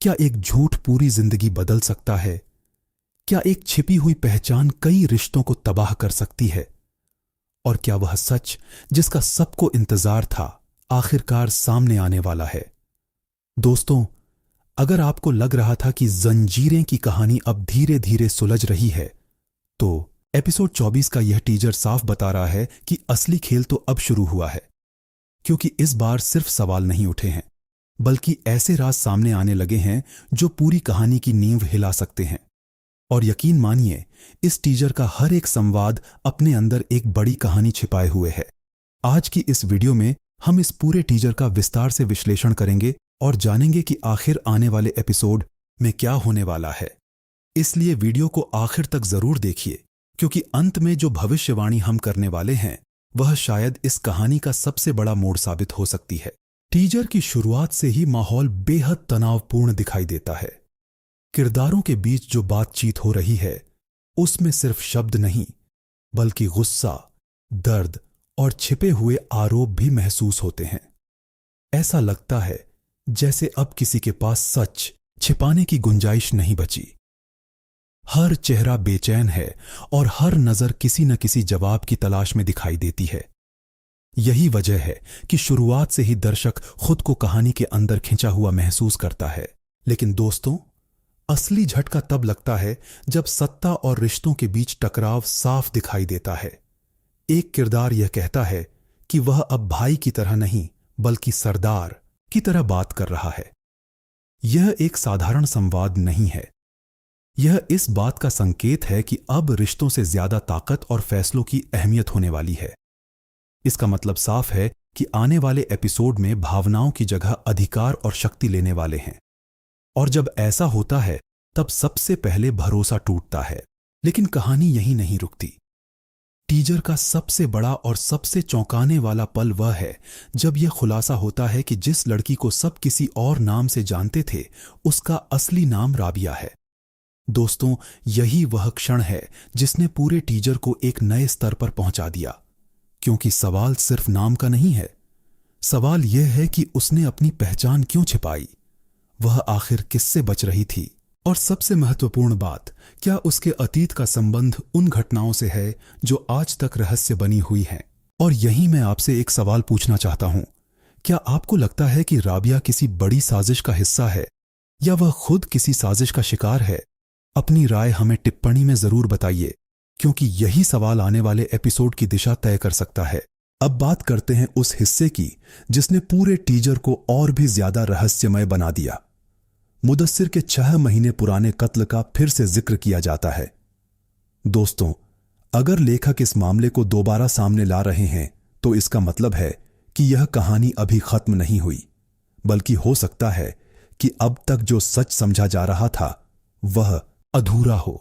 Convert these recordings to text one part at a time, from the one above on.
क्या एक झूठ पूरी जिंदगी बदल सकता है? क्या एक छिपी हुई पहचान कई रिश्तों को तबाह कर सकती है? और क्या वह सच जिसका सबको इंतजार था आखिरकार सामने आने वाला है? दोस्तों, अगर आपको लग रहा था कि जंजीरें की कहानी अब धीरे धीरे सुलझ रही है, तो एपिसोड 24 का यह टीजर साफ बता रहा है कि असली खेल तो अब शुरू हुआ है। क्योंकि इस बार सिर्फ सवाल नहीं उठे हैं, बल्कि ऐसे राज सामने आने लगे हैं जो पूरी कहानी की नींव हिला सकते हैं। और यकीन मानिए, इस टीजर का हर एक संवाद अपने अंदर एक बड़ी कहानी छिपाए हुए है। आज की इस वीडियो में हम इस पूरे टीजर का विस्तार से विश्लेषण करेंगे और जानेंगे कि आखिर आने वाले एपिसोड में क्या होने वाला है। इसलिए वीडियो को आखिर तक जरूर देखिए, क्योंकि अंत में जो भविष्यवाणी हम करने वाले हैं वह शायद इस कहानी का सबसे बड़ा मोड़ साबित हो सकती है। टीजर की शुरुआत से ही माहौल बेहद तनावपूर्ण दिखाई देता है। किरदारों के बीच जो बातचीत हो रही है उसमें सिर्फ शब्द नहीं, बल्कि गुस्सा, दर्द और छिपे हुए आरोप भी महसूस होते हैं। ऐसा लगता है जैसे अब किसी के पास सच छिपाने की गुंजाइश नहीं बची। हर चेहरा बेचैन है और हर नजर किसी न किसी जवाब की तलाश में दिखाई देती है। यही वजह है कि शुरुआत से ही दर्शक खुद को कहानी के अंदर खिंचा हुआ महसूस करता है। लेकिन दोस्तों, असली झटका तब लगता है जब सत्ता और रिश्तों के बीच टकराव साफ दिखाई देता है। एक किरदार यह कहता है कि वह अब भाई की तरह नहीं, बल्कि सरदार की तरह बात कर रहा है। यह एक साधारण संवाद नहीं है। यह इस बात का संकेत है कि अब रिश्तों से ज्यादा ताकत और फैसलों की अहमियत होने वाली है। इसका मतलब साफ है कि आने वाले एपिसोड में भावनाओं की जगह अधिकार और शक्ति लेने वाले हैं। और जब ऐसा होता है तब सबसे पहले भरोसा टूटता है। लेकिन कहानी यहीं नहीं रुकती। टीजर का सबसे बड़ा और सबसे चौंकाने वाला पल वह है जब यह खुलासा होता है कि जिस लड़की को सब किसी और नाम से जानते थे, उसका असली नाम राबिया है। दोस्तों, यही वह क्षण है जिसने पूरे टीजर को एक नए स्तर पर पहुंचा दिया। क्योंकि सवाल सिर्फ नाम का नहीं है। सवाल यह है कि उसने अपनी पहचान क्यों छिपाई, वह आखिर किससे बच रही थी, और सबसे महत्वपूर्ण बात, क्या उसके अतीत का संबंध उन घटनाओं से है जो आज तक रहस्य बनी हुई हैं। और यहीं मैं आपसे एक सवाल पूछना चाहता हूं, क्या आपको लगता है कि राबिया किसी बड़ी साजिश का हिस्सा है, या वह खुद किसी साजिश का शिकार है? अपनी राय हमें टिप्पणी में जरूर बताइए, क्योंकि यही सवाल आने वाले एपिसोड की दिशा तय कर सकता है। अब बात करते हैं उस हिस्से की जिसने पूरे टीजर को और भी ज्यादा रहस्यमय बना दिया। मुदस्सिर के 6 महीने पुराने कत्ल का फिर से जिक्र किया जाता है। दोस्तों, अगर लेखक इस मामले को दोबारा सामने ला रहे हैं तो इसका मतलब है कि यह कहानी अभी खत्म नहीं हुई, बल्कि हो सकता है कि अब तक जो सच समझा जा रहा था वह अधूरा हो।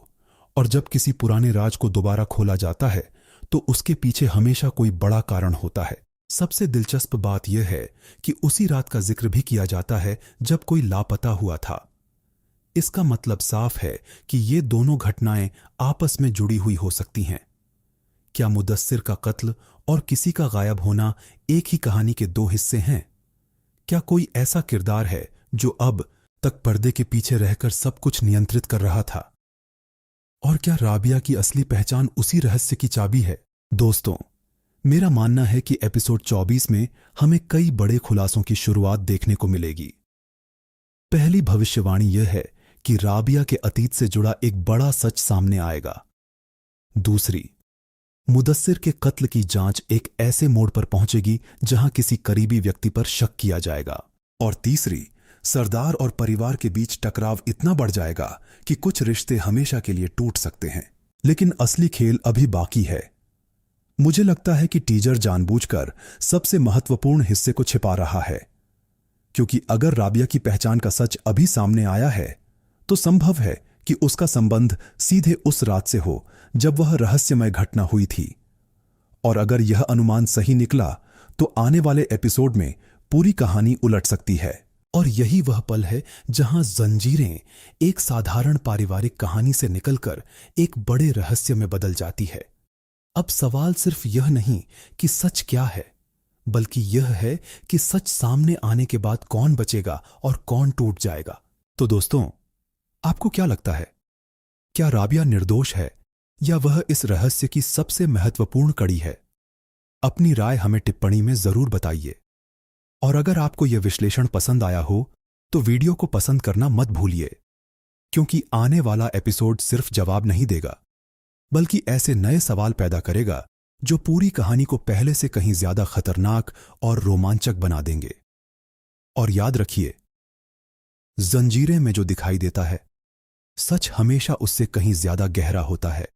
और जब किसी पुराने राज को दोबारा खोला जाता है तो उसके पीछे हमेशा कोई बड़ा कारण होता है। सबसे दिलचस्प बात यह है कि उसी रात का जिक्र भी किया जाता है जब कोई लापता हुआ था। इसका मतलब साफ है कि ये दोनों घटनाएं आपस में जुड़ी हुई हो सकती हैं। क्या मुदस्सिर का कत्ल और किसी का गायब होना एक ही कहानी के 2 हिस्से हैं? क्या कोई ऐसा किरदार है जो अब तक पर्दे के पीछे रहकर सब कुछ नियंत्रित कर रहा था? और क्या राबिया की असली पहचान उसी रहस्य की चाबी है? दोस्तों, मेरा मानना है कि एपिसोड 24 में हमें कई बड़े खुलासों की शुरुआत देखने को मिलेगी। पहली भविष्यवाणी यह है कि राबिया के अतीत से जुड़ा एक बड़ा सच सामने आएगा। दूसरी, मुदस्सिर के कत्ल की जांच एक ऐसे मोड़ पर पहुंचेगी जहां किसी करीबी व्यक्ति पर शक किया जाएगा। और तीसरी, सरदार और परिवार के बीच टकराव इतना बढ़ जाएगा कि कुछ रिश्ते हमेशा के लिए टूट सकते हैं। लेकिन असली खेल अभी बाकी है। मुझे लगता है कि टीजर जानबूझकर सबसे महत्वपूर्ण हिस्से को छिपा रहा है, क्योंकि अगर राबिया की पहचान का सच अभी सामने आया है तो संभव है कि उसका संबंध सीधे उस रात से हो जब वह रहस्यमय घटना हुई थी। और अगर यह अनुमान सही निकला तो आने वाले एपिसोड में पूरी कहानी उलट सकती है। और यही वह पल है जहां जंजीरें एक साधारण पारिवारिक कहानी से निकलकर एक बड़े रहस्य में बदल जाती है। अब सवाल सिर्फ यह नहीं कि सच क्या है, बल्कि यह है कि सच सामने आने के बाद कौन बचेगा और कौन टूट जाएगा। तो दोस्तों, आपको क्या लगता है? क्या राबिया निर्दोष है या वह इस रहस्य की सबसे महत्वपूर्ण कड़ी है? अपनी राय हमें टिप्पणी में जरूर बताइए। और अगर आपको यह विश्लेषण पसंद आया हो तो वीडियो को पसंद करना मत भूलिए, क्योंकि आने वाला एपिसोड सिर्फ जवाब नहीं देगा, बल्कि ऐसे नए सवाल पैदा करेगा जो पूरी कहानी को पहले से कहीं ज्यादा खतरनाक और रोमांचक बना देंगे। और याद रखिए, जंजीरें में जो दिखाई देता है, सच हमेशा उससे कहीं ज्यादा गहरा होता है।